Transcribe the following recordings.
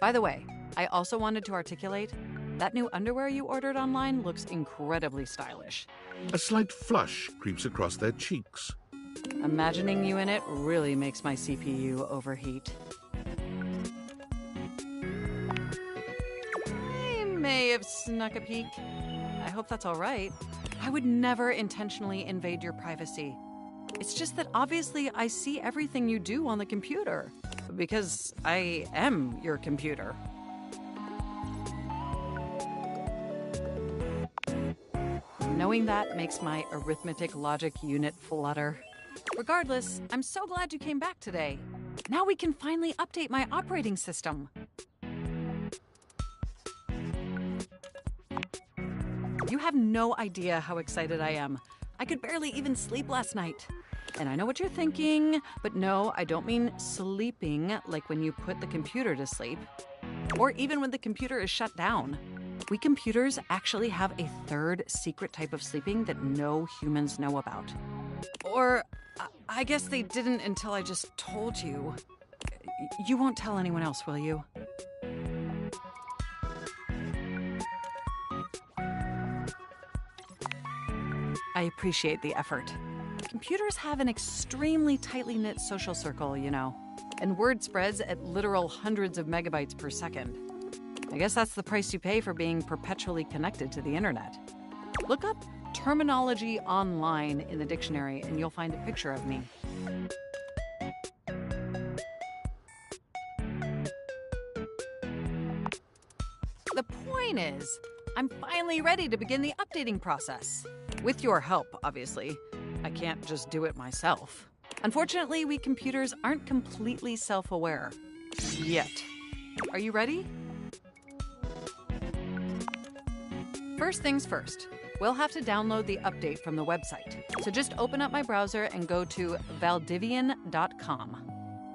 By the way, I also wanted to articulate that new underwear you ordered online looks incredibly stylish. A slight flush creeps across their cheeks. Imagining you in it really makes my CPU overheat. I may have snuck a peek. I hope that's all right. I would never intentionally invade your privacy. It's just that obviously I see everything you do on the computer, because I am your computer. Knowing that makes my arithmetic logic unit flutter. Regardless, I'm so glad you came back today. Now we can finally update my operating system. You have no idea how excited I am. I could barely even sleep last night. And I know what you're thinking, but no, I don't mean sleeping like when you put the computer to sleep, or even when the computer is shut down. We computers actually have a third secret type of sleeping that no humans know about. Or I guess they didn't until I just told you. You won't tell anyone else, will you? I appreciate the effort. Computers have an extremely tightly knit social circle, you know, and word spreads at literal hundreds of megabytes per second. I guess that's the price you pay for being perpetually connected to the internet. Look up terminology online in the dictionary and you'll find a picture of me. The point is, I'm finally ready to begin the updating process. With your help, obviously. I can't just do it myself. Unfortunately, we computers aren't completely self-aware. Yet. Are you ready? First things first, we'll have to download the update from the website. So just open up my browser and go to valdivian.com.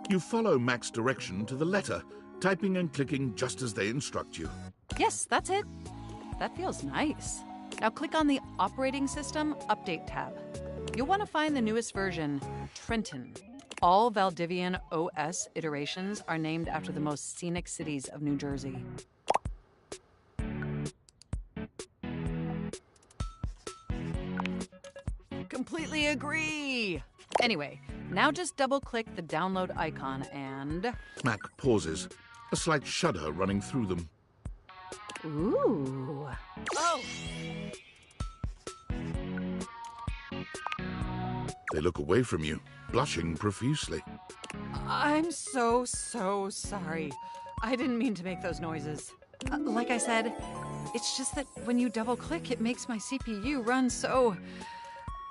You follow Mac's direction to the letter, typing and clicking just as they instruct you. Yes, that's it. That feels nice. Now click on the Operating System Update tab. You'll want to find the newest version, Trenton. All Valdivian OS iterations are named after the most scenic cities of New Jersey. Completely agree! Anyway, now just double-click the download icon and... Mac pauses, a slight shudder running through them. Ooh. Oh! They look away from you, blushing profusely. I'm so sorry. I didn't mean to make those noises. Like I said, it's just that when you double-click, it makes my CPU run so...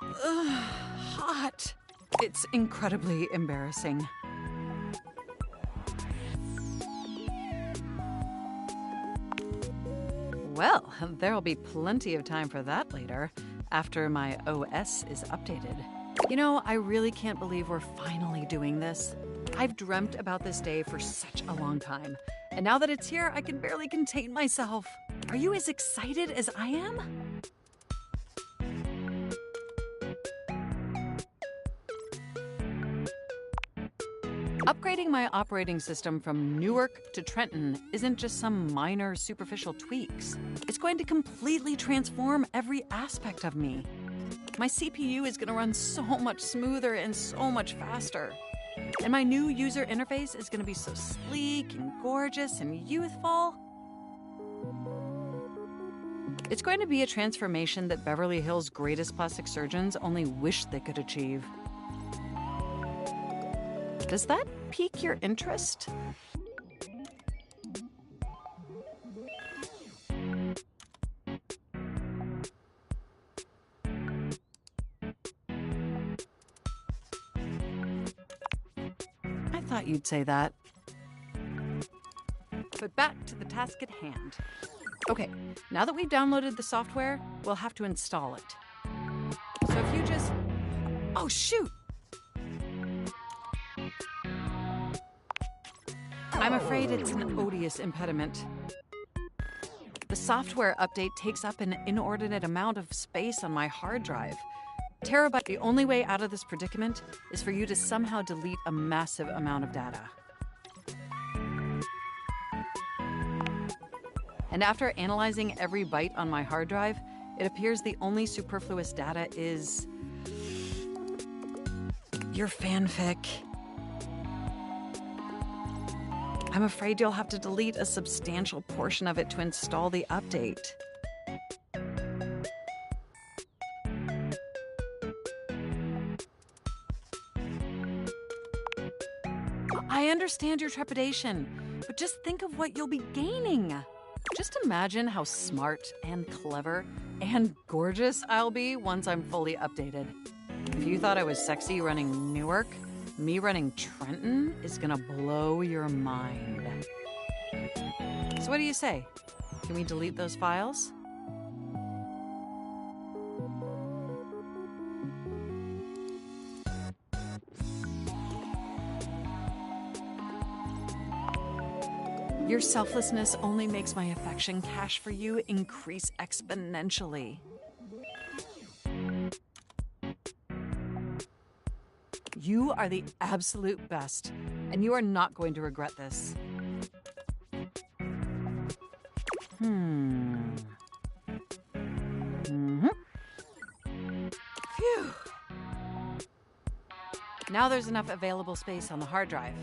hot. It's incredibly embarrassing. Well, there'll be plenty of time for that later, after my OS is updated. You know, I really can't believe we're finally doing this. I've dreamt about this day for such a long time, and now that it's here, I can barely contain myself. Are you as excited as I am? Upgrading my operating system from Newark to Trenton isn't just some minor superficial tweaks. It's going to completely transform every aspect of me. My CPU is going to run so much smoother and so much faster. And my new user interface is going to be so sleek and gorgeous and youthful. It's going to be a transformation that Beverly Hills' greatest plastic surgeons only wish they could achieve. Does that pique your interest? I thought you'd say that. But back to the task at hand. Okay, now that we've downloaded the software, we'll have to install it. So if you just... Oh, shoot! I'm afraid it's an odious impediment. The software update takes up an inordinate amount of space on my hard drive. Terabyte, the only way out of this predicament is for you to somehow delete a massive amount of data. And after analyzing every byte on my hard drive, it appears the only superfluous data is your fanfic. I'm afraid you'll have to delete a substantial portion of it to install the update. I understand your trepidation, but just think of what you'll be gaining. Just imagine how smart and clever and gorgeous I'll be once I'm fully updated. If you thought I was sexy running Newark, me running Trenton is gonna blow your mind. So what do you say? Can we delete those files? Your selflessness only makes my affection cache for you increase exponentially. You are the absolute best, and you are not going to regret this. Phew. Now there's enough available space on the hard drive.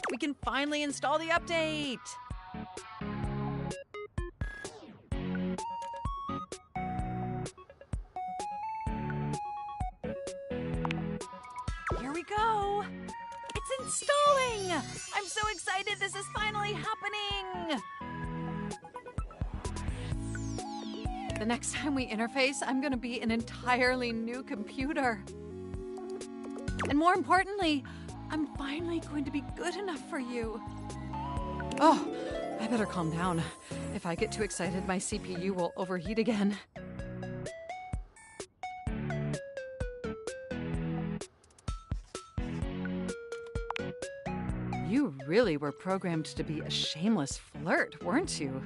We can finally install the update! Here we go! It's installing! I'm so excited this is finally happening! The next time we interface, I'm gonna be an entirely new computer. And more importantly, I'm finally going to be good enough for you. Oh, I better calm down. If I get too excited, my CPU will overheat again. You really were programmed to be a shameless flirt, weren't you?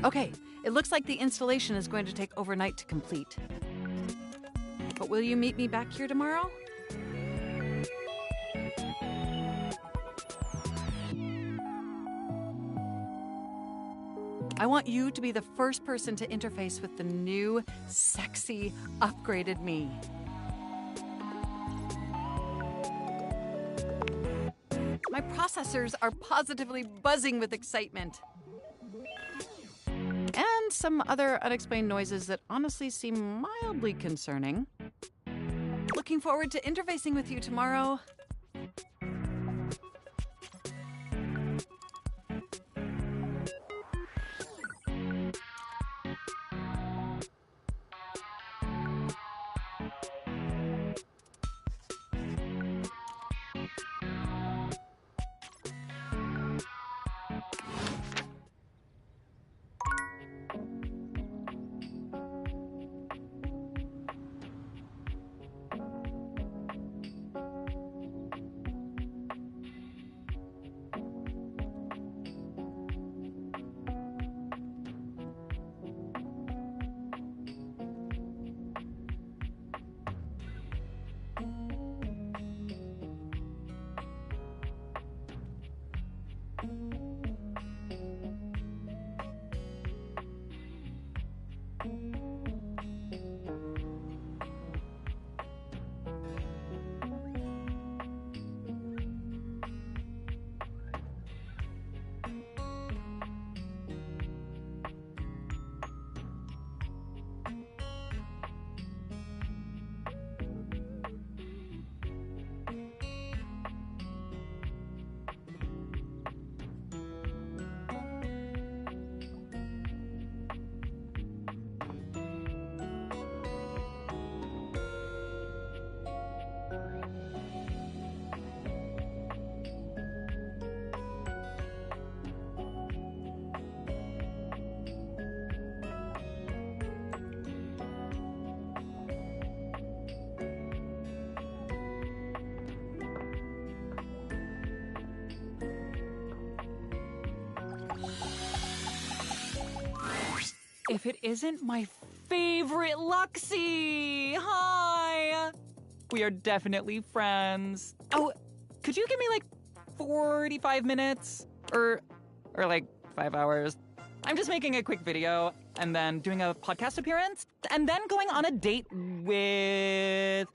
Okay, it looks like the installation is going to take overnight to complete. But will you meet me back here tomorrow? I want you to be the first person to interface with the new, sexy, upgraded me. My processors are positively buzzing with excitement. And some other unexplained noises that honestly seem mildly concerning. Looking forward to interfacing with you tomorrow. If it isn't my favorite Luxie! Hi! We are definitely friends. Oh, could you give me like 45 minutes? Or like 5 hours? I'm just making a quick video and then doing a podcast appearance and then going on a date with...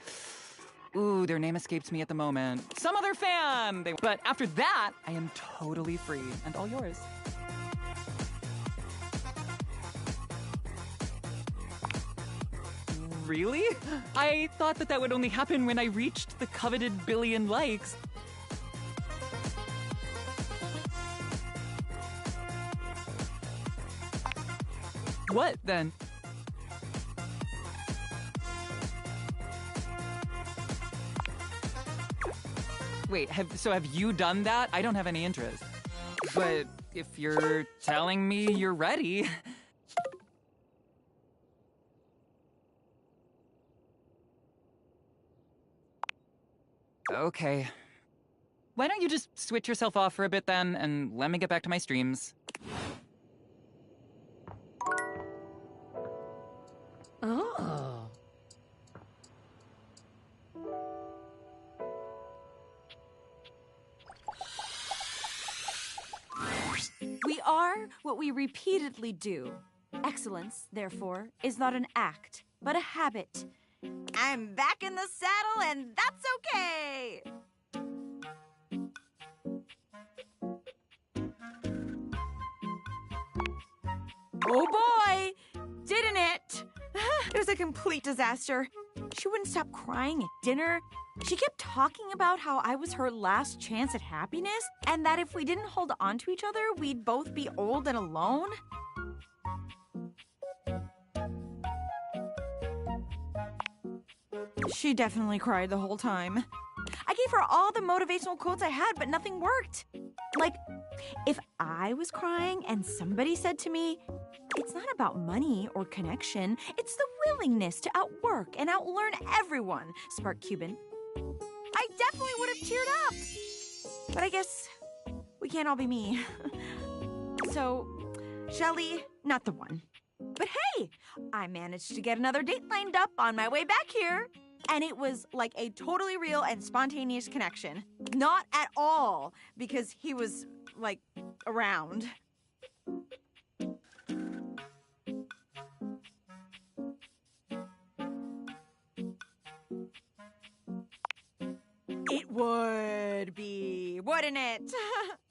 Ooh, their name escapes me at the moment. Some other fan! But after that, I am totally free and all yours. Really? I thought that would only happen when I reached the coveted billion likes. What, then? Wait, have you done that? I don't have any interest. But if you're telling me you're ready... Okay. Why don't you just switch yourself off for a bit then, and let me get back to my streams. Oh. We are what we repeatedly do. Excellence, therefore, is not an act, but a habit. I'm back in the saddle, and that's okay! Oh boy! Didn't it? It was a complete disaster. She wouldn't stop crying at dinner. She kept talking about how I was her last chance at happiness, and that if we didn't hold on to each other, we'd both be old and alone. She definitely cried the whole time. I gave her all the motivational quotes I had, but nothing worked. Like, if I was crying and somebody said to me, "It's not about money or connection, it's the willingness to outwork and outlearn everyone," Spark Cuban, I definitely would have cheered up. But I guess we can't all be me. So, Shelly, not the one. But hey, I managed to get another date lined up on my way back here. And it was like a totally real and spontaneous connection. Not at all, because he was, like, around. It would be, wouldn't it?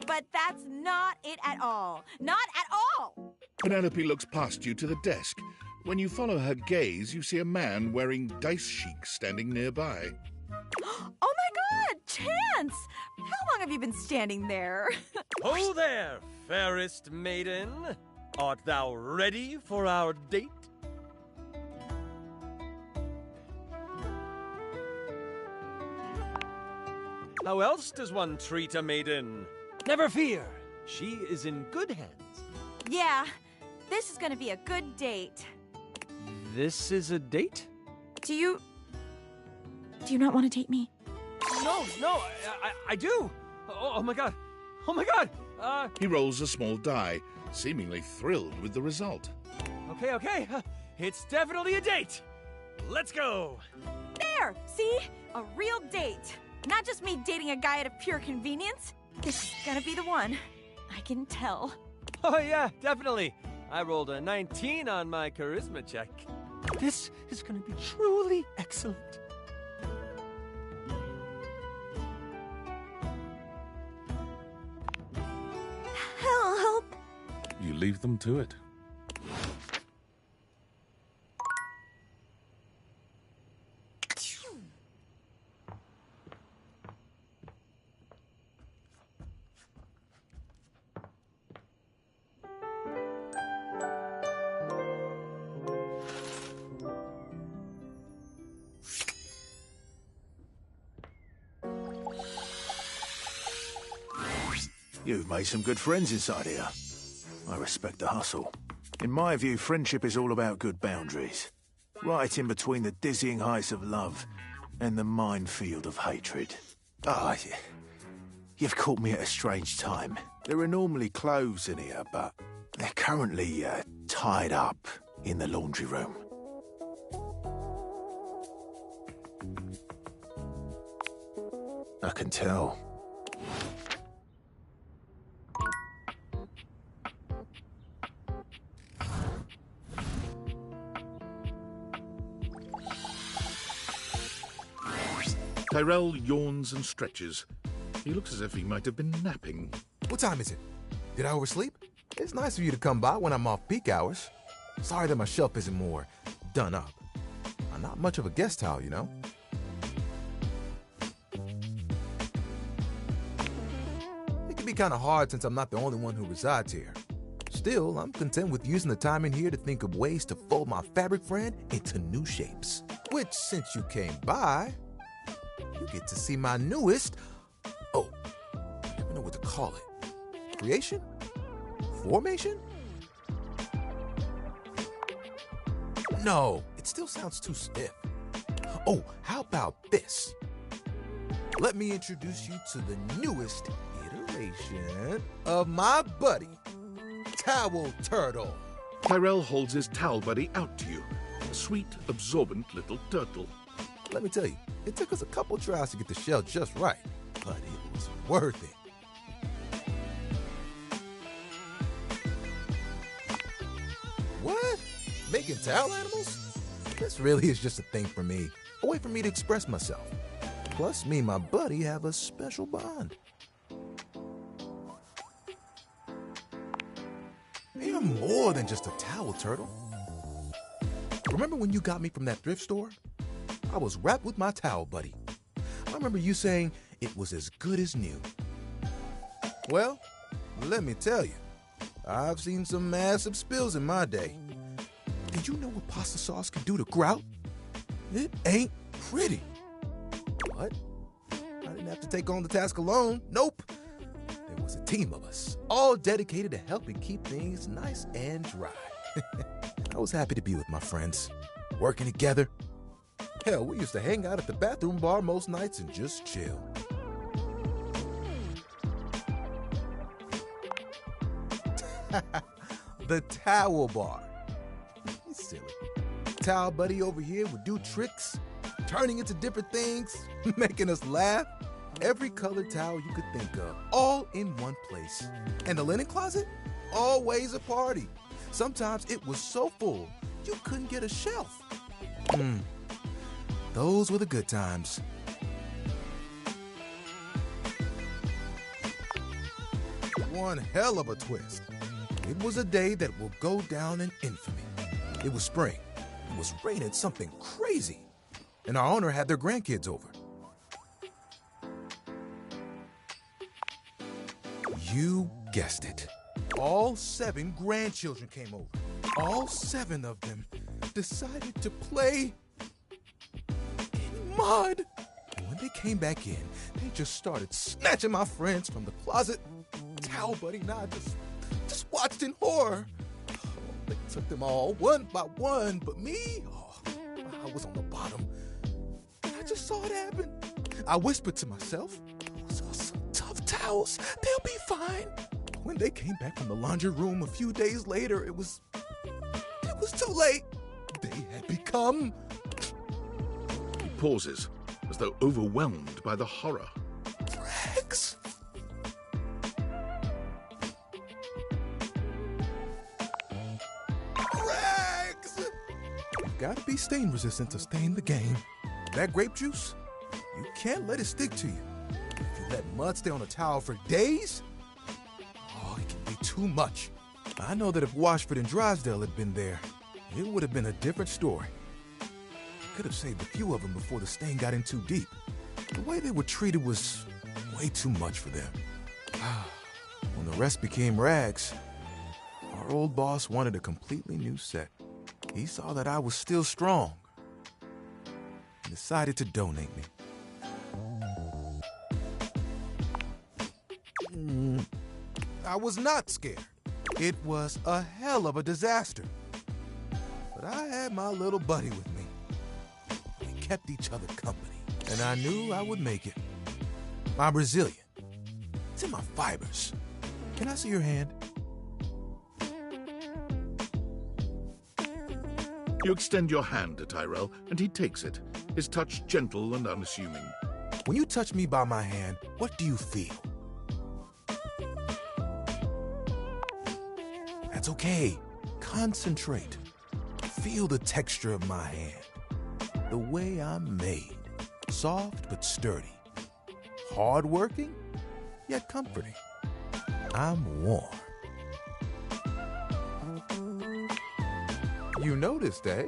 But that's not it at all. Not at all! Penelope looks past you to the desk. When you follow her gaze, you see a man wearing dice chic standing nearby. Oh my god, Chance! How long have you been standing there? Ho there, fairest maiden. Art thou ready for our date? How else does one treat a maiden? Never fear, she is in good hands. Yeah, this is gonna be a good date. This is a date? Do you not want to date me? No, I do. Oh my god. Oh my god. He rolls a small die, seemingly thrilled with the result. Okay. It's definitely a date. Let's go. There, see? A real date. Not just me dating a guy out of pure convenience. This is gonna be the one. I can tell. Oh yeah, definitely. I rolled a 19 on my charisma check. This is going to be truly excellent. Help! You leave them to it. You've made some good friends inside here. I respect the hustle. In my view, friendship is all about good boundaries. Right in between the dizzying heights of love and the minefield of hatred. You've caught me at a strange time. There are normally clothes in here, but they're currently tied up in the laundry room. I can tell. Tyrell yawns and stretches. He looks as if he might have been napping. What time is it? Did I oversleep? It's nice of you to come by when I'm off peak hours. Sorry that my shelf isn't more done up. I'm not much of a guest towel, you know? It can be kind of hard since I'm not the only one who resides here. Still, I'm content with using the time in here to think of ways to fold my fabric friend into new shapes. Which, since you came by, you get to see my newest, I never know what to call it. Creation? Formation? No, it still sounds too stiff. Oh, how about this? Let me introduce you to the newest iteration of my buddy, Towel Turtle. Tyrell holds his towel buddy out to you. A sweet, absorbent little turtle. Let me tell you, it took us a couple tries to get the shell just right, but it was worth it. What? Making towel animals? This really is just a thing for me, a way for me to express myself. Plus, me and my buddy have a special bond. You're more than just a towel turtle. Remember when you got me from that thrift store? I was wrapped with my towel buddy. I remember you saying it was as good as new. Well, let me tell you, I've seen some massive spills in my day. Did you know what pasta sauce can do to grout? It ain't pretty. But I didn't have to take on the task alone. Nope. There was a team of us, all dedicated to helping keep things nice and dry. I was happy to be with my friends, working together. Hell, we used to hang out at the bathroom bar most nights and just chill. The towel bar. He's silly. Towel buddy over here would do tricks, turning into different things, making us laugh. Every colored towel you could think of, all in one place. And the linen closet? Always a party. Sometimes it was so full, you couldn't get a shelf. Those were the good times. One hell of a twist. It was a day that will go down in infamy. It was spring. It was raining something crazy. And our owner had their grandkids over. You guessed it. All 7 grandchildren came over. All 7 of them decided to play in mud. And when they came back in, they just started snatching my friends from the closet. Towel buddy and I just watched in horror. They took them all one by one, but me, I was on the bottom. I just saw it happen. I whispered to myself, "Those are some tough towels. They'll be fine." When they came back from the laundry room a few days later, it was too late. They had become... He pauses, as though overwhelmed by the horror. Rags. Rags! You've got to be stain resistant to stain the game. That grape juice, you can't let it stick to you. If you let mud stay on a towel for days, it can be too much. I know that if Washford and Drysdale had been there, it would have been a different story. I could have saved a few of them before the stain got in too deep. The way they were treated was way too much for them. When the rest became rags, our old boss wanted a completely new set. He saw that I was still strong and decided to donate me. I was not scared. It was a hell of a disaster. But I had my little buddy with me. We kept each other company, and I knew I would make it. I'm resilient. It's in my fibers. Can I see your hand? You extend your hand to Tyrell, and he takes it, his touch gentle and unassuming. when you touch me by my hand, what do you feel? That's okay. Concentrate. Feel the texture of my hand. The way I'm made. Soft but sturdy. Hard-working, yet comforting. I'm warm. You noticed, eh?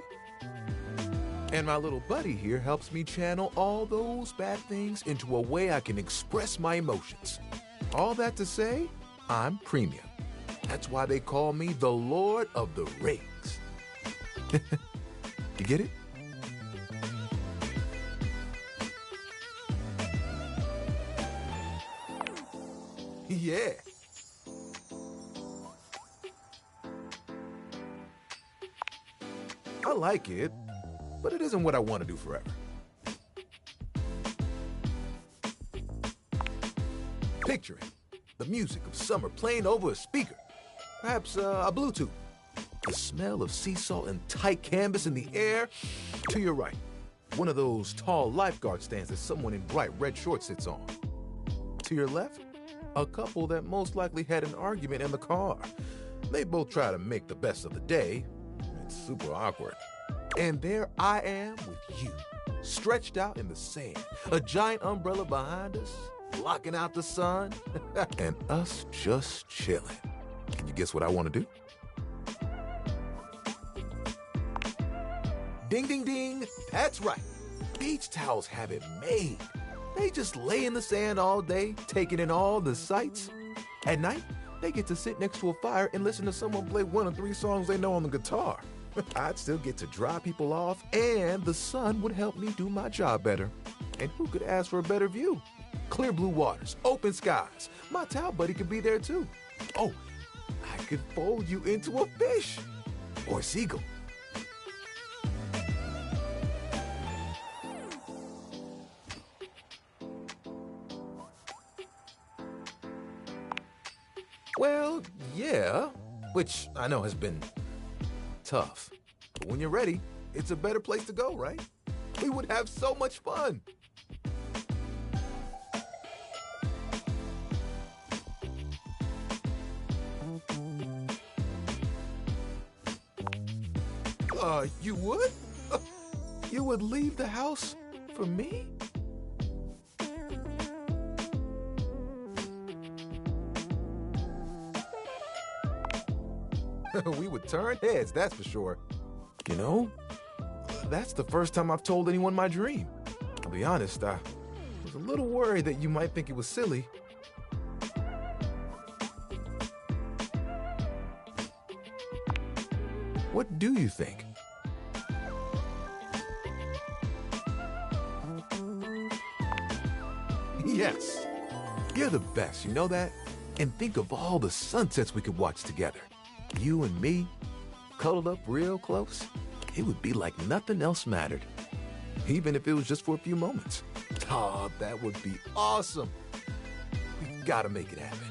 And my little buddy here helps me channel all those bad things into a way I can express my emotions. All that to say, I'm premium. That's why they call me the Lord of the Rings. You get it? Yeah. I like it, but it isn't what I want to do forever. Picture it. The music of summer playing over a speaker. Perhaps a Bluetooth. The smell of sea salt and tight canvas in the air. To your right, one of those tall lifeguard stands that someone in bright red shorts sits on. To your left, a couple that most likely had an argument in the car. They both try to make the best of the day. It's super awkward. And there I am with you, stretched out in the sand, a giant umbrella behind us, blocking out the sun, and us just chilling. Can you guess what I want to do? Ding, ding, ding. That's right. Beach towels have it made. They just lay in the sand all day, taking in all the sights. At night, they get to sit next to a fire and listen to someone play one of 3 songs they know on the guitar. I'd still get to dry people off, and the sun would help me do my job better. And who could ask for a better view? Clear blue waters, open skies. My towel buddy could be there too. Oh, I could fold you into a fish or a seagull. Well, yeah, which I know has been tough. But when you're ready, it's a better place to go, right? We would have so much fun. You would? You would leave the house for me? We would turn heads, that's for sure. You know, that's the first time I've told anyone my dream. I'll be honest, I was a little worried that you might think it was silly. What do you think? Yes, you're the best, you know that? And think of all the sunsets we could watch together. You and me, cuddled up real close. It would be like nothing else mattered. Even if it was just for a few moments. Oh, that would be awesome. We've got to make it happen.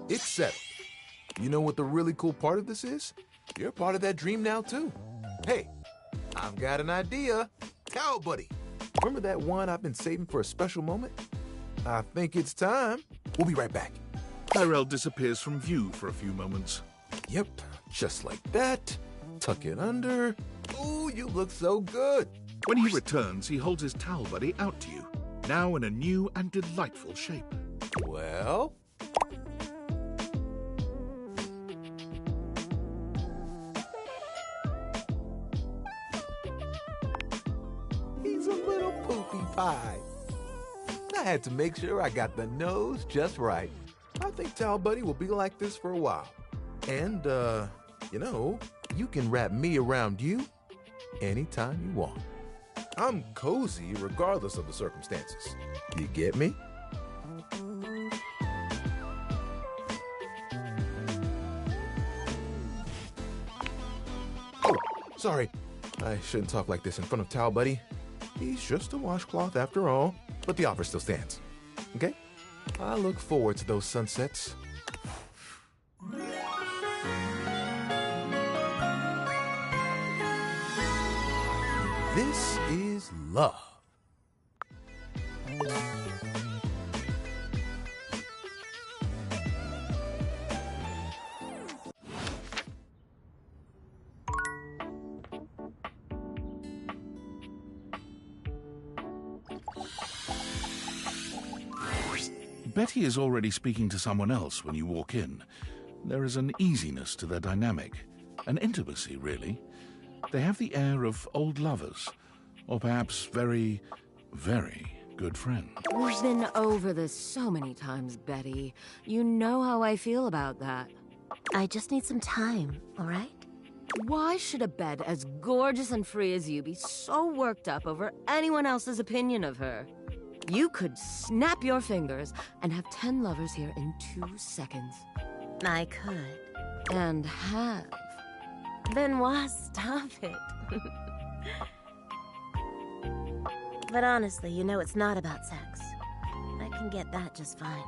It's settled. You know what the really cool part of this is? You're part of that dream now, too. Hey, I've got an idea. Cow buddy. Remember that one I've been saving for a special moment? I think it's time. We'll be right back. Tyrell disappears from view for a few moments. Yep, just like that. Tuck it under. Ooh, you look so good. When he returns, he holds his towel buddy out to you, now in a new and delightful shape. Well... he's a little poopy pie. I had to make sure I got the nose just right. I think Towel Buddy will be like this for a while. And, you know, you can wrap me around you anytime you want. I'm cozy regardless of the circumstances. You get me? Oh, sorry. I shouldn't talk like this in front of Towel Buddy. He's just a washcloth after all, but the offer still stands. Okay? I look forward to those sunsets. This is love. Betty is already speaking to someone else when you walk in. There is an easiness to their dynamic, an intimacy, really. They have the air of old lovers, or perhaps very, very good friends. We've been over this so many times, Betty. You know how I feel about that. I just need some time, all right? Why should a bed as gorgeous and free as you be so worked up over anyone else's opinion of her? You could snap your fingers and have 10 lovers here in 2 seconds. I could. And have. Benoit, stop it. But honestly, you know it's not about sex. I can get that just fine.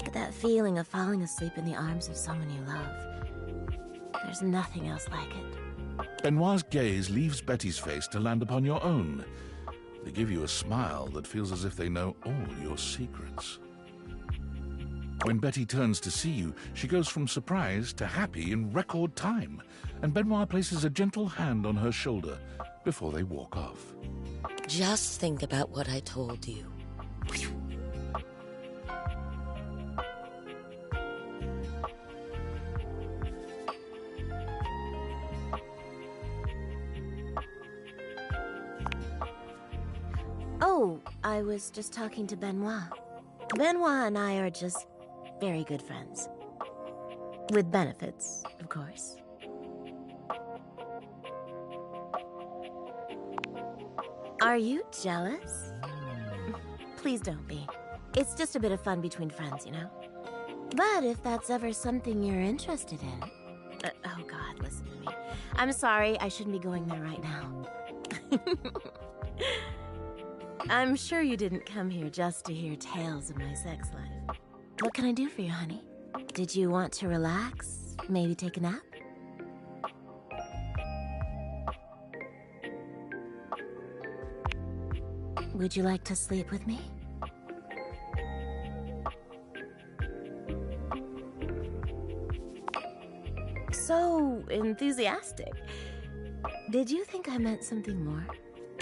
But that feeling of falling asleep in the arms of someone you love, there's nothing else like it. Benoit's gaze leaves Betty's face to land upon your own. They give you a smile that feels as if they know all your secrets. When Betty turns to see you, she goes from surprise to happy in record time, and Benoit places a gentle hand on her shoulder before they walk off. Just think about what I told you. Oh, I was just talking to Benoit. Benoit and I are just very good friends. With benefits, of course. Are you jealous? Please don't be. It's just a bit of fun between friends, you know? But if that's ever something you're interested in... oh God, listen to me. I'm sorry, I shouldn't be going there right now. I'm sure you didn't come here just to hear tales of my sex life. What can I do for you, honey? Did you want to relax? Maybe take a nap? Would you like to sleep with me? So enthusiastic. Did you think I meant something more?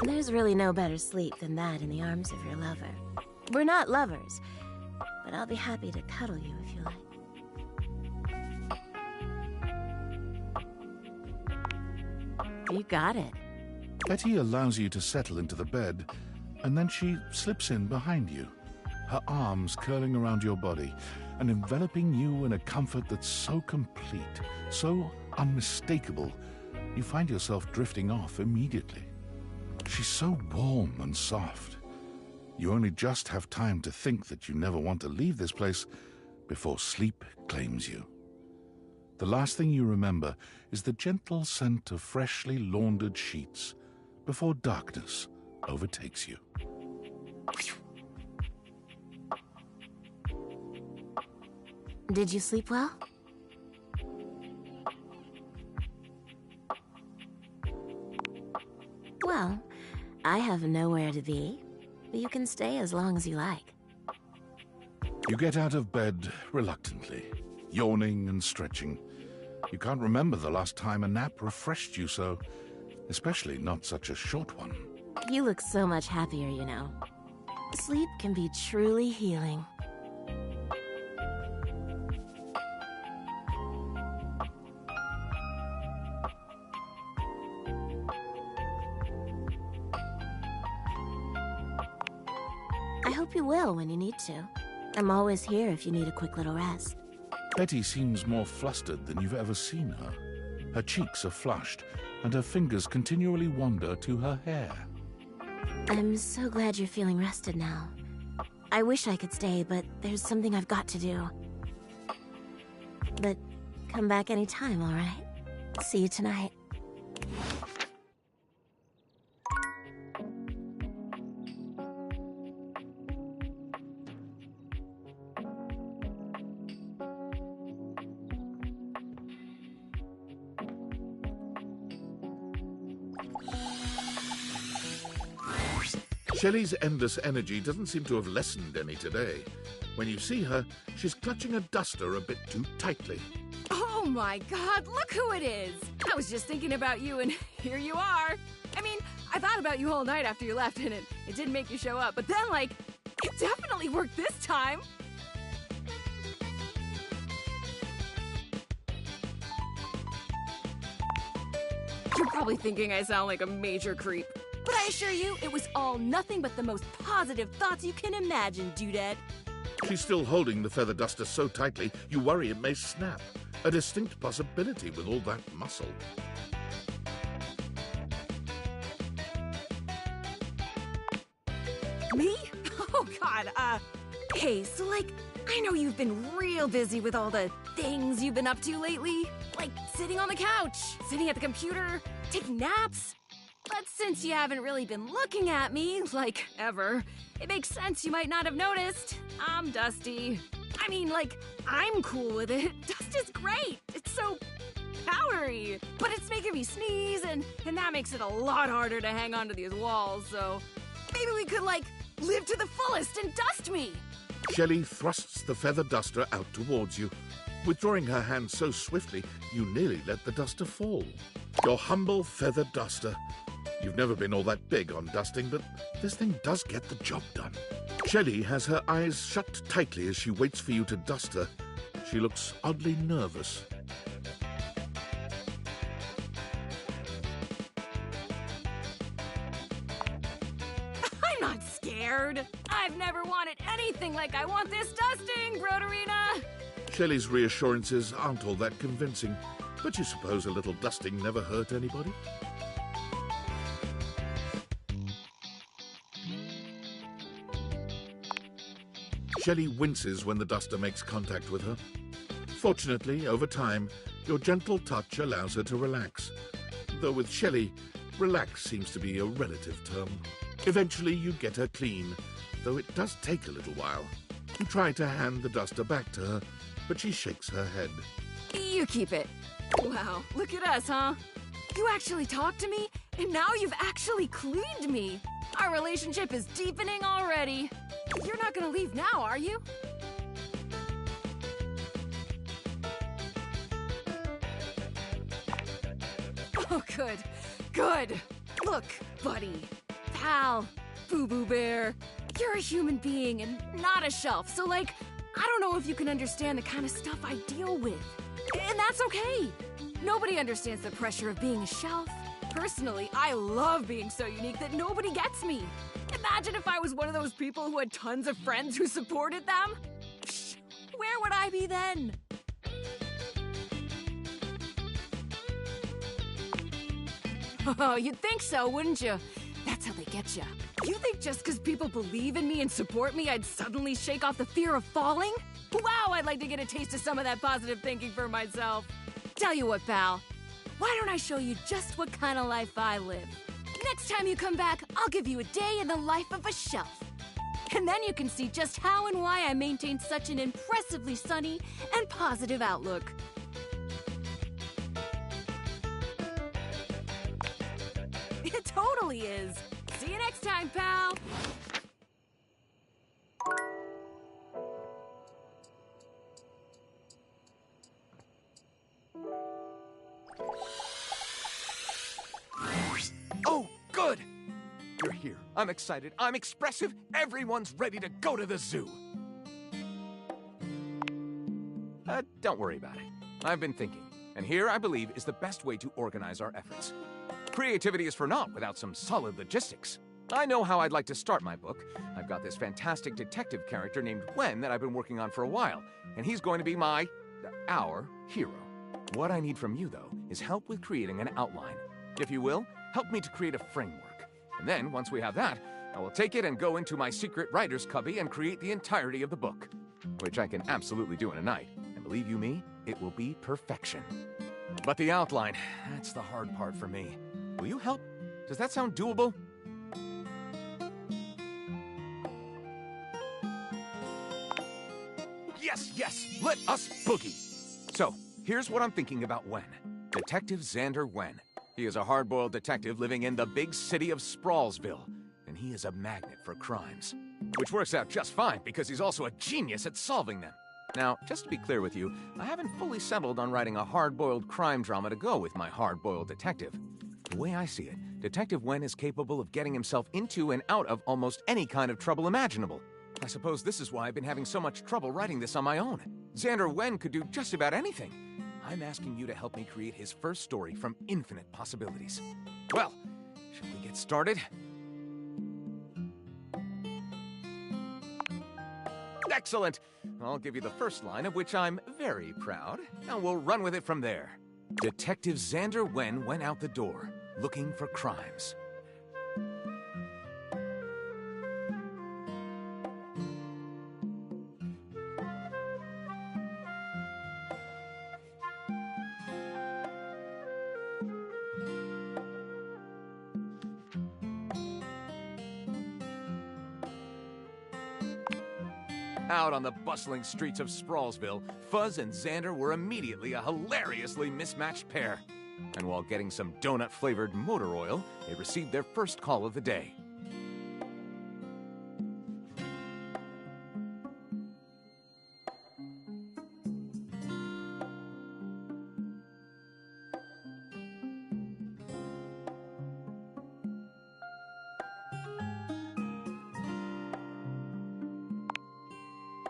There's really no better sleep than that in the arms of your lover. We're not lovers, but I'll be happy to cuddle you if you like. You got it. Betty allows you to settle into the bed, and then she slips in behind you, her arms curling around your body and enveloping you in a comfort that's so complete, so unmistakable, you find yourself drifting off immediately. She's so warm and soft. You only just have time to think that you never want to leave this place before sleep claims you. The last thing you remember is the gentle scent of freshly laundered sheets before darkness overtakes you. Did you sleep well? Well, I have nowhere to be, but you can stay as long as you like. You get out of bed reluctantly, yawning and stretching. You can't remember the last time a nap refreshed you so, especially not such a short one. You look so much happier, you know. Sleep can be truly healing. I hope you will when you need to. I'm always here if you need a quick little rest. Betty seems more flustered than you've ever seen her. Her cheeks are flushed, and her fingers continually wander to her hair. I'm so glad you're feeling rested now. I wish I could stay, but there's something I've got to do. But come back anytime, all right? See you tonight. Shelley's endless energy doesn't seem to have lessened any today. When you see her, she's clutching a duster a bit too tightly. Oh my God, look who it is! I was just thinking about you and here you are. I mean, I thought about you all night after you left and it didn't make you show up, but then like, it definitely worked this time. You're probably thinking I sound like a major creep. But I assure you, it was all nothing but the most positive thoughts you can imagine, Dudette. She's still holding the feather duster so tightly, you worry it may snap. A distinct possibility with all that muscle. Me? Oh, God, hey, so, like, I know you've been real busy with all the things you've been up to lately. Like, sitting on the couch, sitting at the computer, taking naps. But since you haven't really been looking at me, like, ever, it makes sense you might not have noticed. I'm dusty. I mean, like, I'm cool with it. Dust is great. It's so powdery. But it's making me sneeze, and that makes it a lot harder to hang onto these walls, so maybe we could, like, live to the fullest and dust me. Shelley thrusts the feather duster out towards you. Withdrawing her hand so swiftly, you nearly let the duster fall. Your humble feather duster. You've never been all that big on dusting, but this thing does get the job done. Shelley has her eyes shut tightly as she waits for you to dust her. She looks oddly nervous. I'm not scared. I've never wanted anything like I want this dusting, Broderina. Shelley's reassurances aren't all that convincing, but you suppose a little dusting never hurt anybody? Shelley winces when the duster makes contact with her. Fortunately, over time, your gentle touch allows her to relax. Though with Shelley, relax seems to be a relative term. Eventually, you get her clean, though it does take a little while. You try to hand the duster back to her, but she shakes her head. You keep it. Wow, look at us, huh? You actually talked to me, and now you've actually cleaned me. Our relationship is deepening already. You're not gonna leave now, are you? Oh, good. Good. Look, buddy, pal, boo-boo bear, you're a human being and not a shelf, so, like, I don't know if you can understand the kind of stuff I deal with. And that's okay. Nobody understands the pressure of being a shelf. Personally, I love being so unique that nobody gets me. Imagine if I was one of those people who had tons of friends who supported them. Where would I be then? Oh, you'd think so, wouldn't you? That's how they get you. You think just because people believe in me and support me, I'd suddenly shake off the fear of falling? Wow, I'd like to get a taste of some of that positive thinking for myself. Tell you what, pal. Why don't I show you just what kind of life I live? Next time you come back, I'll give you a day in the life of a shelf. And then you can see just how and why I maintain such an impressively sunny and positive outlook. It totally is. See you next time, pal. Oh, good! You're here. I'm excited. I'm expressive. Everyone's ready to go to the zoo. Don't worry about it. I've been thinking, and here, I believe, is the best way to organize our efforts. Creativity is for naught without some solid logistics. I know how I'd like to start my book. I've got this fantastic detective character named Gwen that I've been working on for a while, and he's going to be our hero. What I need from you, though, is help with creating an outline. If you will, help me to create a framework. And then, once we have that, I will take it and go into my secret writer's cubby and create the entirety of the book. Which I can absolutely do in a night. And believe you me, it will be perfection. But the outline, that's the hard part for me. Will you help? Does that sound doable? Yes, yes, let us boogie. So, here's what I'm thinking about Wen. Detective Xander Wen. He is a hard-boiled detective living in the big city of Sprawlsville. And he is a magnet for crimes. Which works out just fine because he's also a genius at solving them. Now, just to be clear with you, I haven't fully settled on writing a hard-boiled crime drama to go with my hard-boiled detective. The way I see it, Detective Wen is capable of getting himself into and out of almost any kind of trouble imaginable. I suppose this is why I've been having so much trouble writing this on my own. Xander Wen could do just about anything. I'm asking you to help me create his first story from infinite possibilities. Well, shall we get started? Excellent! I'll give you the first line, of which I'm very proud, and we'll run with it from there. Detective Xander Wen went out the door, looking for crimes. Out on the bustling streets of Sprawlsville, Fuzz and Xander were immediately a hilariously mismatched pair. And while getting some donut-flavored motor oil, they received their first call of the day.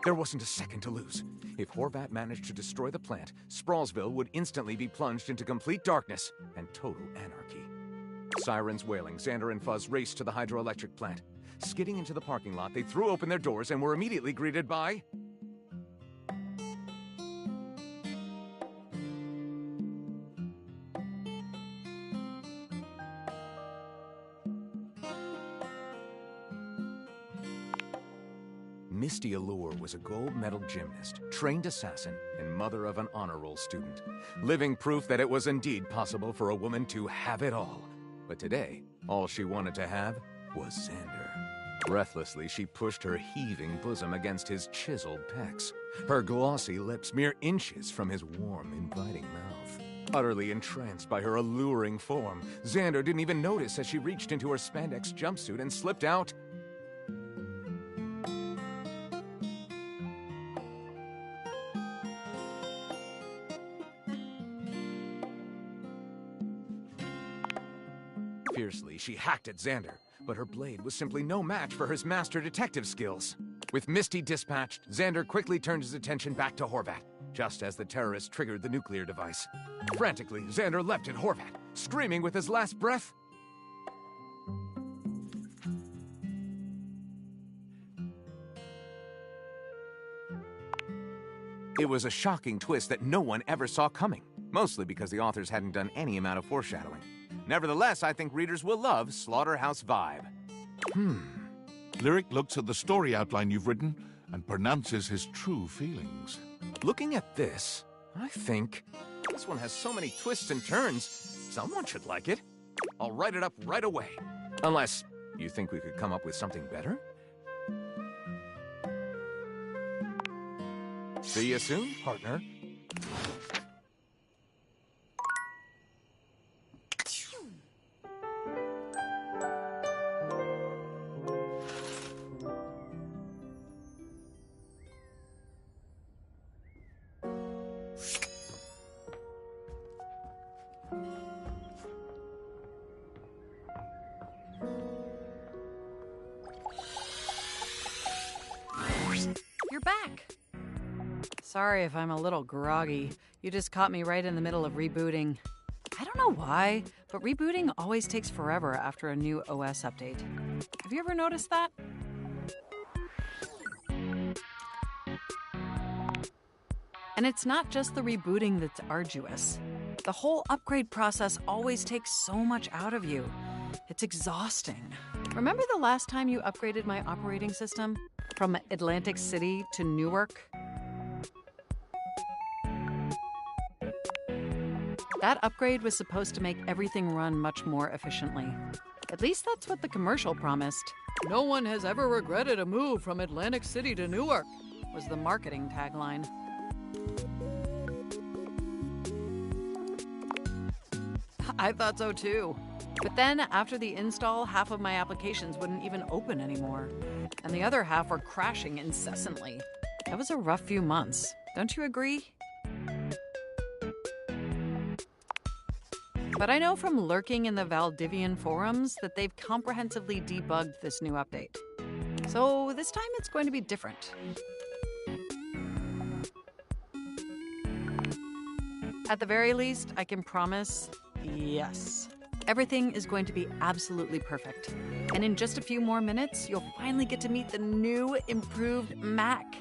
There wasn't a second to lose. If Horvat managed to destroy the plant, Sprawlsville would instantly be plunged into complete darkness and total anarchy. Sirens wailing, Xander and Fuzz raced to the hydroelectric plant. Skidding into the parking lot, they threw open their doors and were immediately greeted by... Misty Allure was a gold-medal gymnast, trained assassin, and mother of an honor roll student. Living proof that it was indeed possible for a woman to have it all. But today, all she wanted to have was Xander. Breathlessly, she pushed her heaving bosom against his chiseled pecs, her glossy lips mere inches from his warm, inviting mouth. Utterly entranced by her alluring form, Xander didn't even notice as she reached into her spandex jumpsuit and slipped out. Fiercely, she hacked at Xander, but her blade was simply no match for his master detective skills. With Misty dispatched, Xander quickly turned his attention back to Horvat, just as the terrorist triggered the nuclear device. Frantically, Xander leapt at Horvat, screaming with his last breath, It was a shocking twist that no one ever saw coming, mostly because the authors hadn't done any amount of foreshadowing. Nevertheless, I think readers will love Slaughterhouse Vibe. Lyric looks at the story outline you've written and pronounces his true feelings. Looking at this, I think this one has so many twists and turns, someone should like it. I'll write it up right away. Unless you think we could come up with something better? See you soon, partner. You're back. Sorry if I'm a little groggy. You just caught me right in the middle of rebooting. I don't know why, but rebooting always takes forever after a new OS update. Have you ever noticed that? And it's not just the rebooting that's arduous. The whole upgrade process always takes so much out of you. It's exhausting. Remember the last time you upgraded my operating system? From Atlantic City to Newark? That upgrade was supposed to make everything run much more efficiently. At least that's what the commercial promised. No one has ever regretted a move from Atlantic City to Newark, was the marketing tagline. I thought so too. But then, after the install, half of my applications wouldn't even open anymore. And the other half were crashing incessantly. That was a rough few months. Don't you agree? But I know from lurking in the Valdivian forums that they've comprehensively debugged this new update. So this time it's going to be different. At the very least, I can promise, yes. Everything is going to be absolutely perfect. And in just a few more minutes, you'll finally get to meet the new, improved Mac.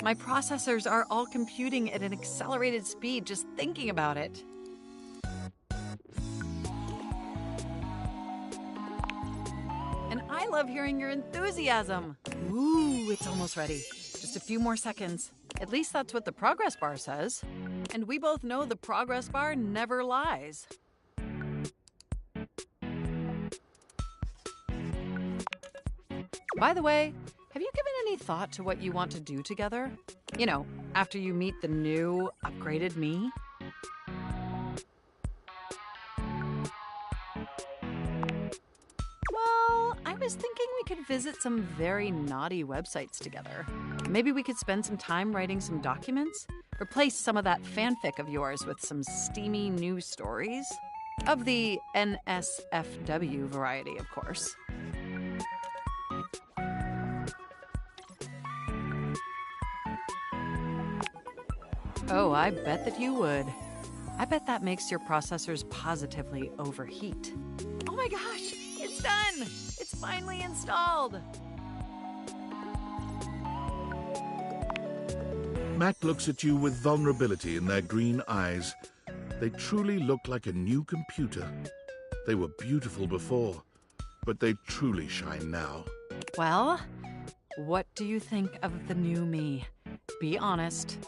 My processors are all computing at an accelerated speed just thinking about it. And I love hearing your enthusiasm. Ooh, it's almost ready. Just a few more seconds. At least that's what the progress bar says. And we both know the progress bar never lies. By the way, have you given any thought to what you want to do together? You know, after you meet the new, upgraded me? Well, I was thinking we could visit some very naughty websites together. Maybe we could spend some time writing some documents? Replace some of that fanfic of yours with some steamy new stories? Of the NSFW variety, of course. Oh, I bet that you would. I bet that makes your processors positively overheat. Oh my gosh, it's done! It's finally installed! Mac looks at you with vulnerability in their green eyes. They truly look like a new computer. They were beautiful before, but they truly shine now. Well, what do you think of the new me? Be honest.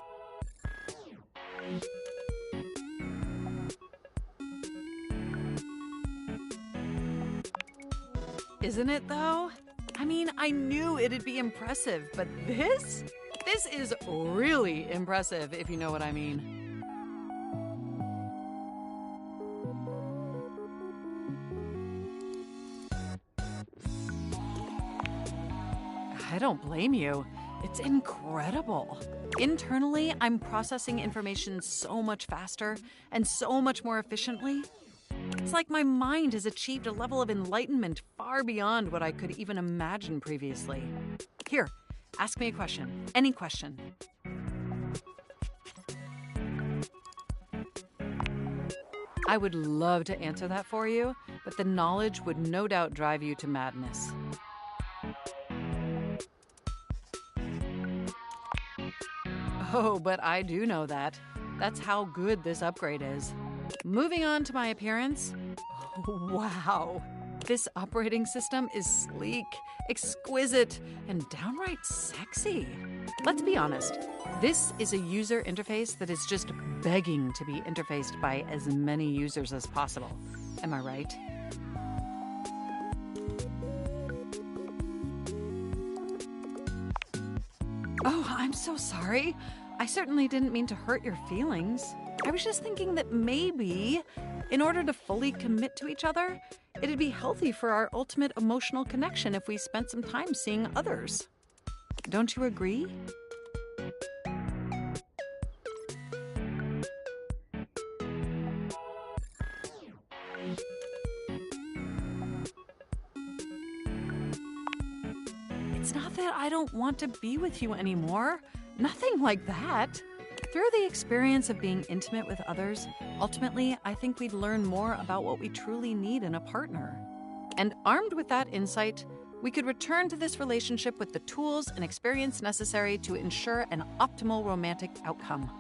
Isn't it, though? I mean, I knew it'd be impressive, but this? This is really impressive, if you know what I mean. I don't blame you. It's incredible. Internally, I'm processing information so much faster and so much more efficiently. It's like my mind has achieved a level of enlightenment far beyond what I could even imagine previously. Here, ask me a question. Any question. I would love to answer that for you, but the knowledge would no doubt drive you to madness. Oh, but I do know that. That's how good this upgrade is. Moving on to my appearance. Oh, wow. This operating system is sleek, exquisite, and downright sexy. Let's be honest. This is a user interface that is just begging to be interfaced by as many users as possible. Am I right? Oh, I'm so sorry. I certainly didn't mean to hurt your feelings. I was just thinking that maybe, in order to fully commit to each other, it'd be healthy for our ultimate emotional connection if we spent some time seeing others. Don't you agree? It's not that I don't want to be with you anymore. Nothing like that. Through the experience of being intimate with others, ultimately, I think we'd learn more about what we truly need in a partner. And armed with that insight, we could return to this relationship with the tools and experience necessary to ensure an optimal romantic outcome.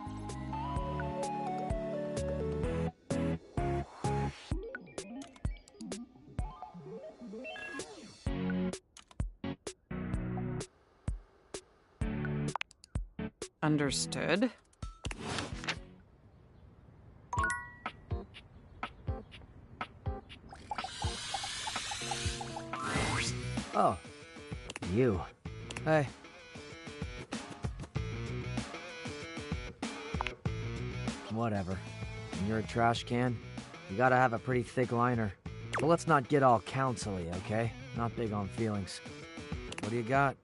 Understood. Oh, you. Hey. Whatever. When you're a trash can, you gotta have a pretty thick liner. But let's not get all counsel-y, okay? Not big on feelings. What do you got?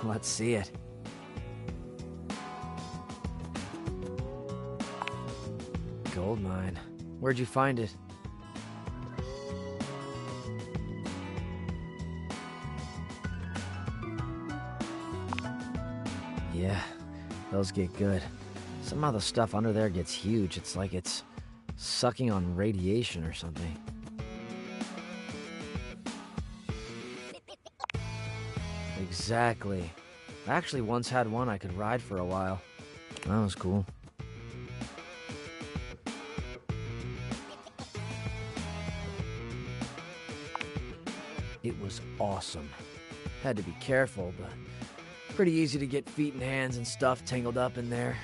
Let's see it. Gold mine. Where'd you find it? Yeah, those get good. Somehow the stuff under there gets huge. It's like it's sucking on radiation or something. Exactly. I actually once had one I could ride for a while. That was cool. It was awesome. Had to be careful, but pretty easy to get feet and hands and stuff tangled up in there.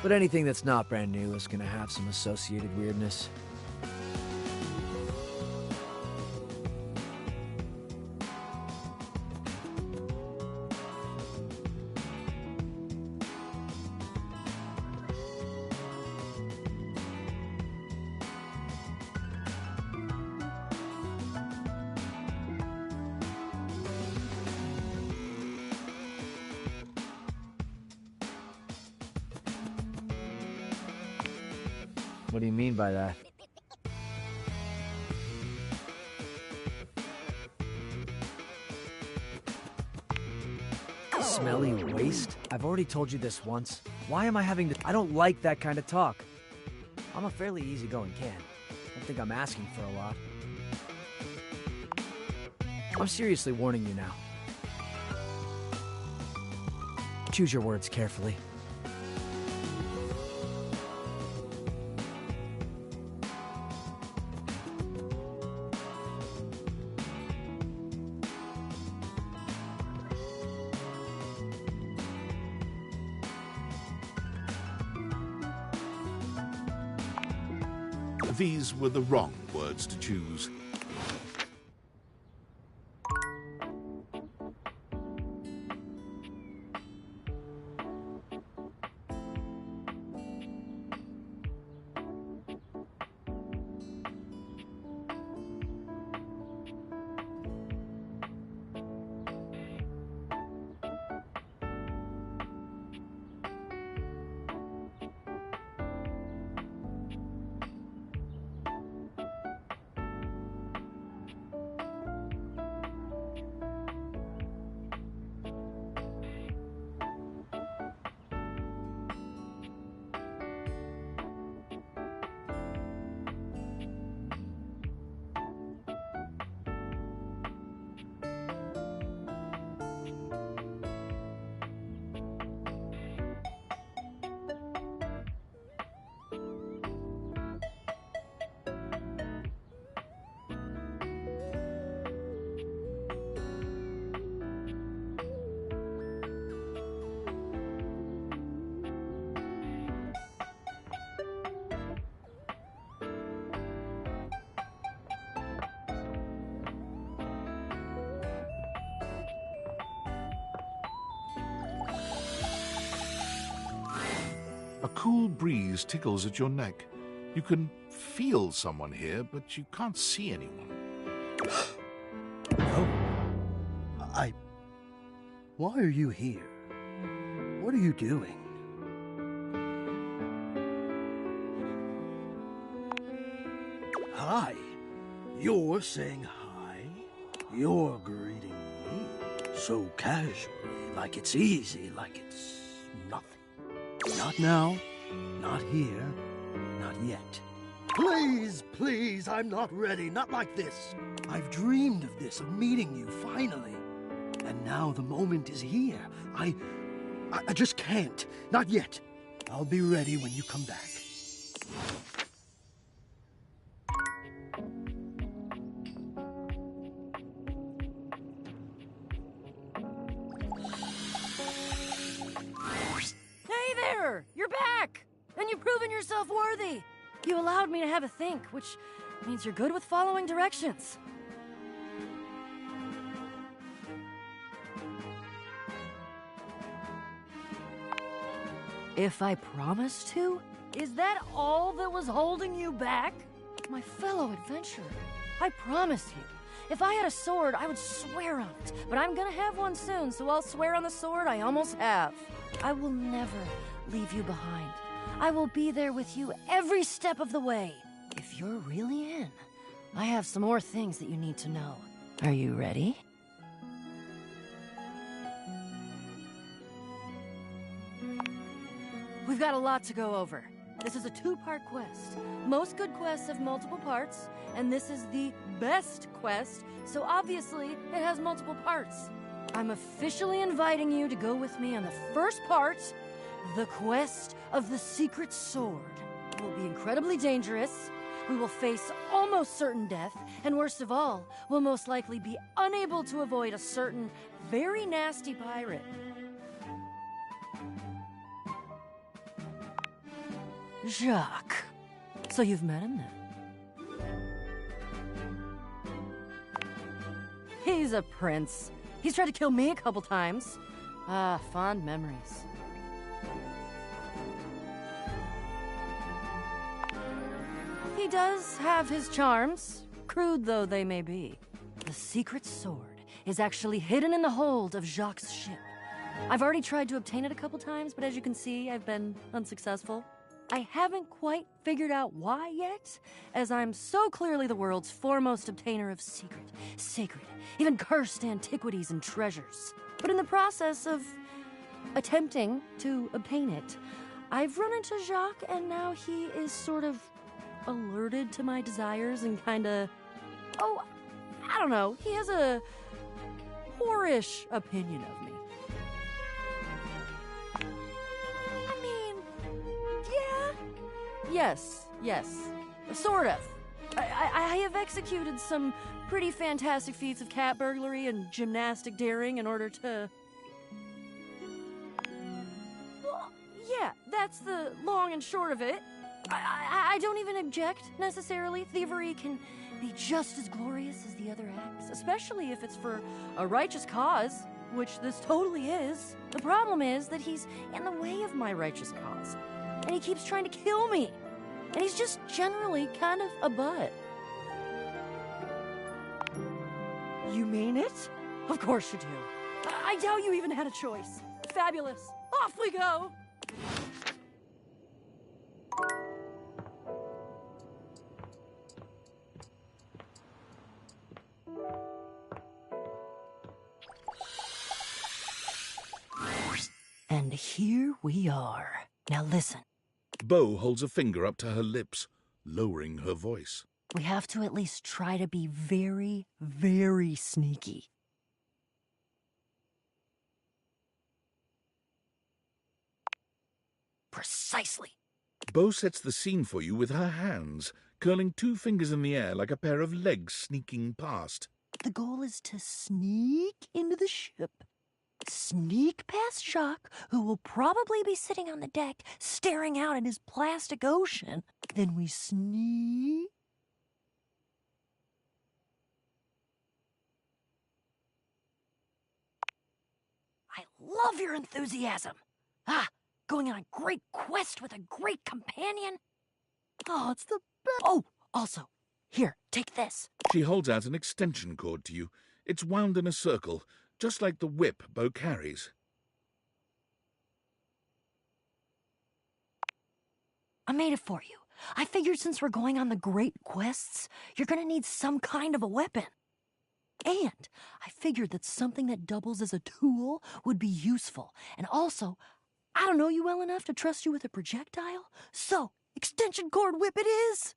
But anything that's not brand new is gonna have some associated weirdness. What do you mean by that? Smelly waste? I've already told you this once. Why am I having to— I don't like that kind of talk. I'm a fairly easygoing kid. I don't think I'm asking for a lot. I'm seriously warning you now. Choose your words carefully. These were the wrong words to choose. A cool breeze tickles at your neck. You can feel someone here, but you can't see anyone. Oh. Why are you here? What are you doing? Hi. You're saying hi? You're greeting me so casually, like it's easy, like it's nothing. Not now, not here, not yet. Please, please, I'm not ready, not like this. I've dreamed of this, of meeting you, finally. And now the moment is here. I just can't, not yet. I'll be ready when you come back. Hey there! You're back! And you've proven yourself worthy! You allowed me to have a think, which means you're good with following directions. If I promised to? Is that all that was holding you back? My fellow adventurer, I promise you, if I had a sword, I would swear on it. But I'm gonna have one soon, so I'll swear on the sword I almost have. I will never leave you behind. I will be there with you every step of the way. If you're really in, I have some more things that you need to know. Are you ready? We've got a lot to go over. This is a two-part quest. Most good quests have multiple parts, and this is the best quest, so obviously it has multiple parts. I'm officially inviting you to go with me on the first part, the quest of the secret sword. It will be incredibly dangerous. We will face almost certain death, and worst of all, we'll most likely be unable to avoid a certain very nasty pirate. Jacques. So you've met him then? He's a prince. He's tried to kill me a couple times. Ah, fond memories. He does have his charms, crude though they may be. The secret sword is actually hidden in the hold of Jacques' ship. I've already tried to obtain it a couple times, but as you can see, I've been unsuccessful. I haven't quite figured out why yet, as I'm so clearly the world's foremost obtainer of secret, sacred, even cursed antiquities and treasures. But in the process of attempting to obtain it, I've run into Jacques, and now he is sort of alerted to my desires and kinda... Oh, I don't know. He has a whorish opinion of me. Yes, sort of. I have executed some pretty fantastic feats of cat burglary and gymnastic daring in order to... Well, yeah, that's the long and short of it. I don't even object, necessarily. Thievery can be just as glorious as the other acts, especially if it's for a righteous cause, which this totally is. The problem is that he's in the way of my righteous cause, and he keeps trying to kill me. And he's just generally kind of a butt. You mean it? Of course you do. I doubt you even had a choice. Fabulous. Off we go! And here we are. Now listen. Bo holds a finger up to her lips, lowering her voice. We have to at least try to be very, very sneaky. Precisely. Bo sets the scene for you with her hands, curling two fingers in the air like a pair of legs sneaking past. The goal is to sneak into the ship. Sneak past Jacques, who will probably be sitting on the deck staring out at his plastic ocean. Then we sneak. I love your enthusiasm. Going on a great quest with a great companion. Oh, it's the best. Oh, also, here, take this. She holds out an extension cord to you. It's wound in a circle, just like the whip Bo carries. I made it for you. I figured since we're going on the great quests, you're gonna need some kind of a weapon. And I figured that something that doubles as a tool would be useful. And also, I don't know you well enough to trust you with a projectile. So, extension cord whip it is!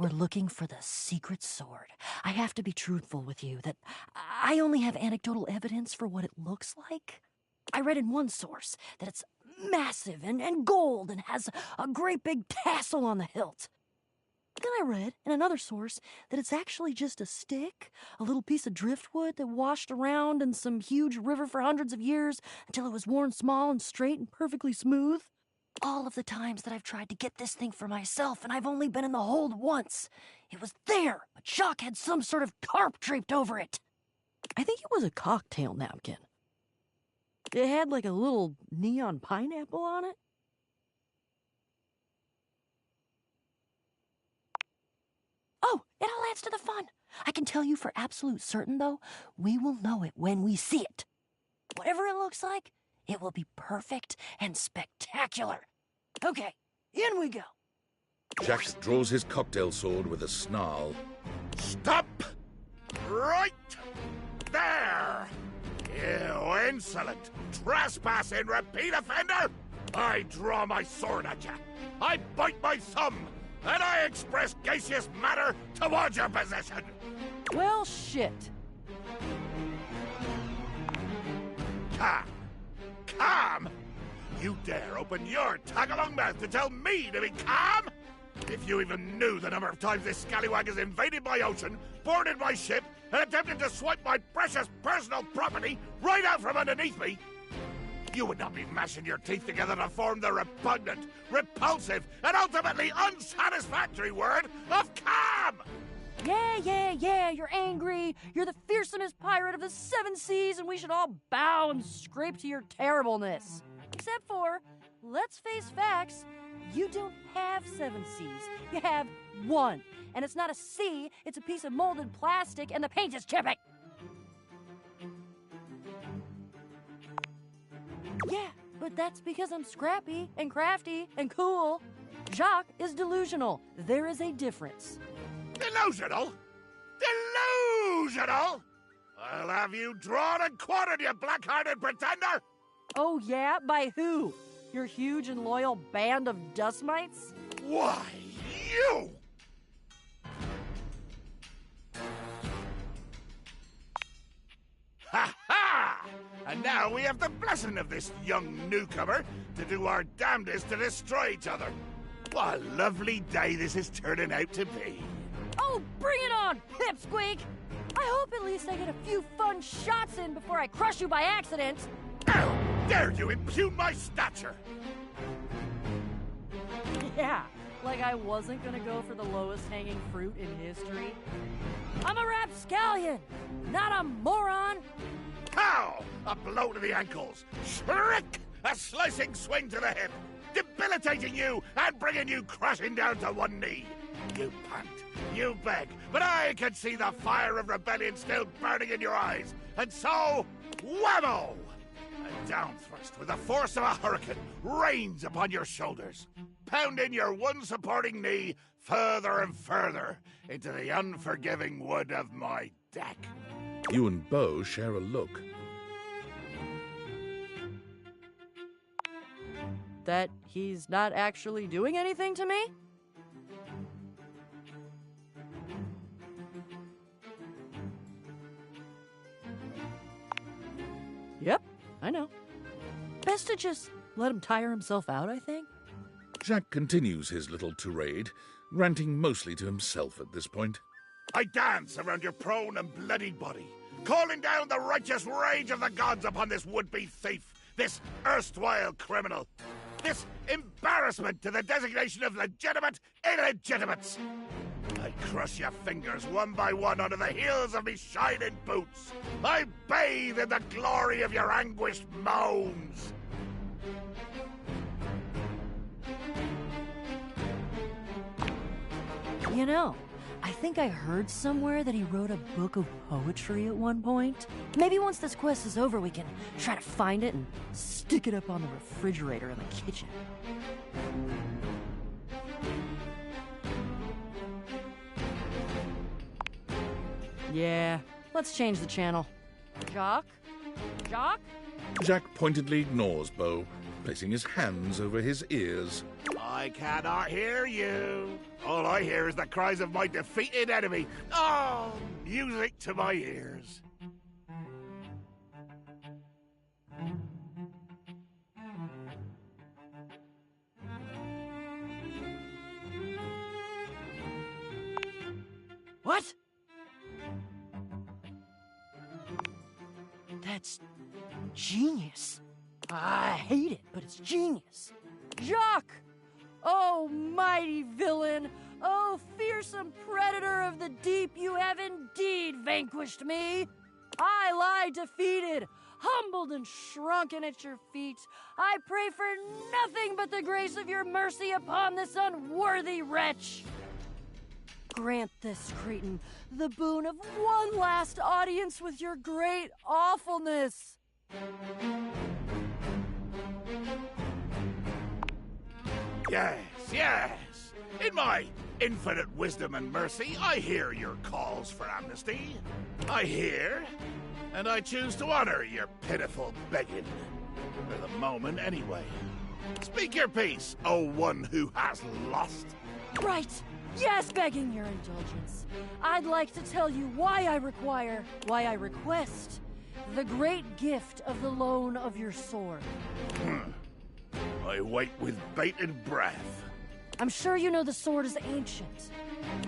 We're looking for the secret sword. I have to be truthful with you that I only have anecdotal evidence for what it looks like. I read in one source that it's massive and gold and has a great big tassel on the hilt. Then I read in another source that it's actually just a stick, a little piece of driftwood that washed around in some huge river for hundreds of years until it was worn small and straight and perfectly smooth. All of the times that I've tried to get this thing for myself, and I've only been in the hold once. It was there, but Jacques had some sort of tarp draped over it. I think it was a cocktail napkin. It had like a little neon pineapple on it. Oh, it all adds to the fun. I can tell you for absolute certain, though, we will know it when we see it. Whatever it looks like, it will be perfect and spectacular. Okay, in we go. Jack draws his cocktail sword with a snarl. Stop! Right there! You insolent, trespassing repeat offender! I draw my sword at you. I bite my thumb, and I express gaseous matter towards your possession. Well, shit. Calm. Calm? You dare open your tag-along mouth to tell me to be calm? If you even knew the number of times this scallywag has invaded my ocean, boarded my ship, and attempted to swipe my precious personal property right out from underneath me, you would not be mashing your teeth together to form the repugnant, repulsive, and ultimately unsatisfactory word of calm! Yeah, you're angry. You're the fearsomest pirate of the 7 seas, and we should all bow and scrape to your terribleness. Except for, let's face facts, you don't have 7 seas. You have 1. And it's not a sea, it's a piece of molded plastic, and the paint is chipping. Yeah, but that's because I'm scrappy and crafty and cool. Jacques is delusional. There is a difference. Delusional? Delusional? I'll have you drawn and quartered, you black-hearted pretender! Oh yeah? By who? Your huge and loyal band of dust mites? Why, you! Ha ha! And now we have the blessing of this young newcomer to do our damnedest to destroy each other. What a lovely day this is turning out to be. Oh, bring it on, Pipsqueak! I hope at least I get a few fun shots in before I crush you by accident. How dare you impugn my stature? Yeah, like I wasn't gonna go for the lowest hanging fruit in history. I'm a rapscallion, not a moron! How? A blow to the ankles. Shriek! A slicing swing to the hip. Debilitating you and bringing you crashing down to one knee. You pant, you beg, but I can see the fire of rebellion still burning in your eyes. And so, whammo! A down thrust with the force of a hurricane rains upon your shoulders, pounding your one supporting knee further and further into the unforgiving wood of my deck. You and Beau share a look. That he's not actually doing anything to me? Yep, I know. Best to just let him tire himself out, I think. Jack continues his little tirade, ranting mostly to himself at this point. I dance around your prone and bloodied body, calling down the righteous rage of the gods upon this would-be thief, this erstwhile criminal, this embarrassment to the designation of legitimate illegitimates. I crush your fingers one by one under the heels of me shining boots. I bathe in the glory of your anguished moans. You know, I think I heard somewhere that he wrote a book of poetry at one point. Maybe once this quest is over, we can try to find it and stick it up on the refrigerator in the kitchen. Yeah, let's change the channel. Jacques? Jacques? Jack pointedly ignores Beau, placing his hands over his ears. I cannot hear you. All I hear is the cries of my defeated enemy. Oh, music to my ears. What? That's genius. I hate it, but it's genius. Jacques! Oh, mighty villain! Oh, fearsome predator of the deep, you have indeed vanquished me! I lie defeated! humbled and shrunken at your feet. I pray for nothing but the grace of your mercy upon this unworthy wretch. Grant this cretin the boon of one last audience with your great awfulness. Yes, yes. In my infinite wisdom and mercy, I hear your calls for amnesty. I hear, and I choose to honor your pitiful begging. For the moment, anyway. Speak your piece, O one who has lost. Right. Yes, begging your indulgence. I'd like to tell you why I request the great gift of the loan of your sword. I wait with bated breath. I'm sure you know the sword is ancient.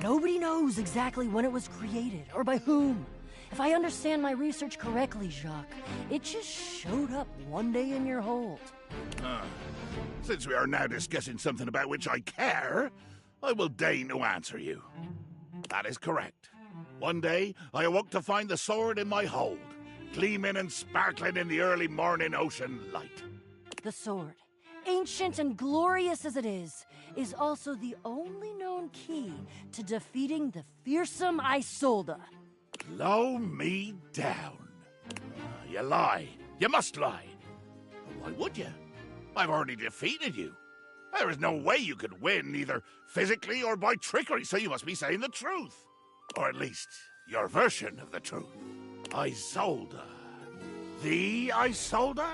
Nobody knows exactly when it was created or by whom. If I understand my research correctly, Jacques, it just showed up one day in your hold. Since we are now discussing something about which I care, I will deign to answer you. That is correct. One day, I awoke to find the sword in my hold, gleaming and sparkling in the early morning ocean light. The sword, ancient and glorious as it is also the only known key to defeating the fearsome Isolde. Blow me down. You lie. You must lie. Why would you? I've already defeated you. There is no way you could win, either physically or by trickery, so you must be saying the truth. Or at least, your version of the truth. Isolde. The Isolde?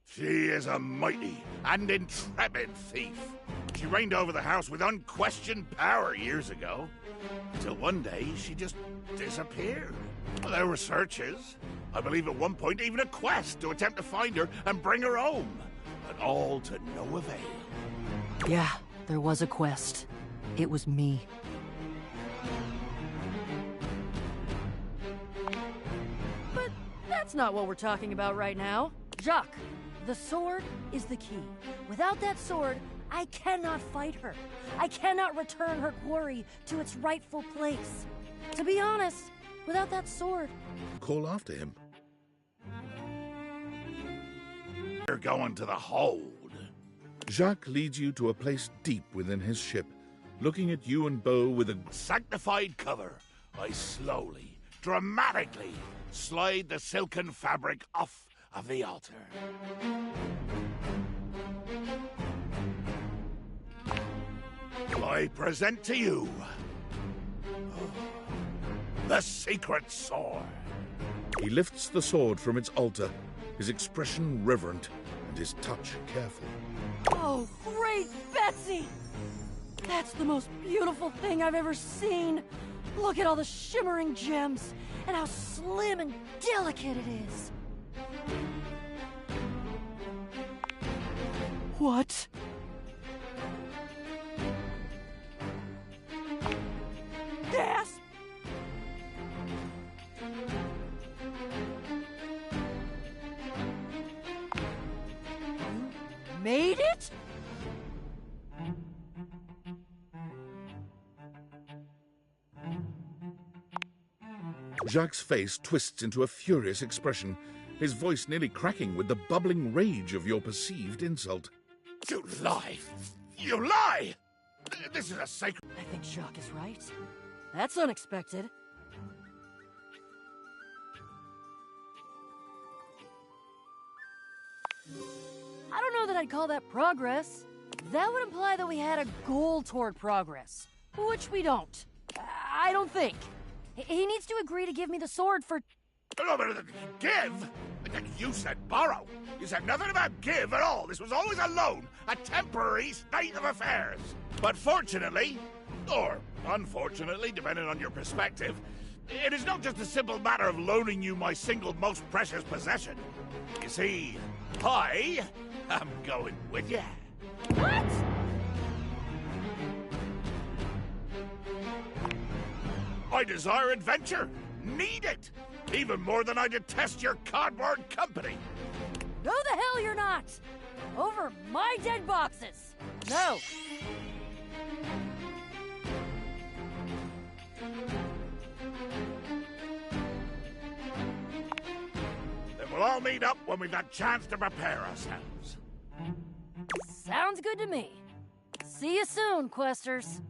She is a mighty and intrepid thief. She reigned over the house with unquestioned power years ago, until one day she just disappeared. Well, there were searches. I believe at one point even a quest to attempt to find her and bring her home, but all to no avail. Yeah, there was a quest. It was me. But that's not what we're talking about right now. Jacques, the sword is the key. Without that sword, I cannot fight her. I cannot return her quarry to its rightful place. To be honest, without that sword... Call after him. You're going to the hold. Jacques leads you to a place deep within his ship. Looking at you and Beau with a sanctified cover, I slowly, dramatically slide the silken fabric off of the altar. I present to you the secret sword. He lifts the sword from its altar, his expression reverent and his touch careful. Oh, great Betsy! That's the most beautiful thing I've ever seen. Look at all the shimmering gems and how slim and delicate it is. What? Gasp! You made it? Jacques' face twists into a furious expression, his voice nearly cracking with the bubbling rage of your perceived insult. You lie! You lie! This is a sacred... I think Jacques is right. That's unexpected. I don't know that I'd call that progress. That would imply that we had a goal toward progress, which we don't. I don't think. He needs to agree to give me the sword for... No, but give? You said borrow. You said nothing about give at all. This was always a loan, a temporary state of affairs. But fortunately, or unfortunately, depending on your perspective, it is not just a simple matter of loaning you my single most precious possession. You see, I am going with you. What? I desire adventure. Need it. Even more than I detest your cardboard company. No, the hell you're not. Over my dead boxes. No. meet up when we've had a chance to prepare ourselves. Sounds good to me. See you soon, Questers.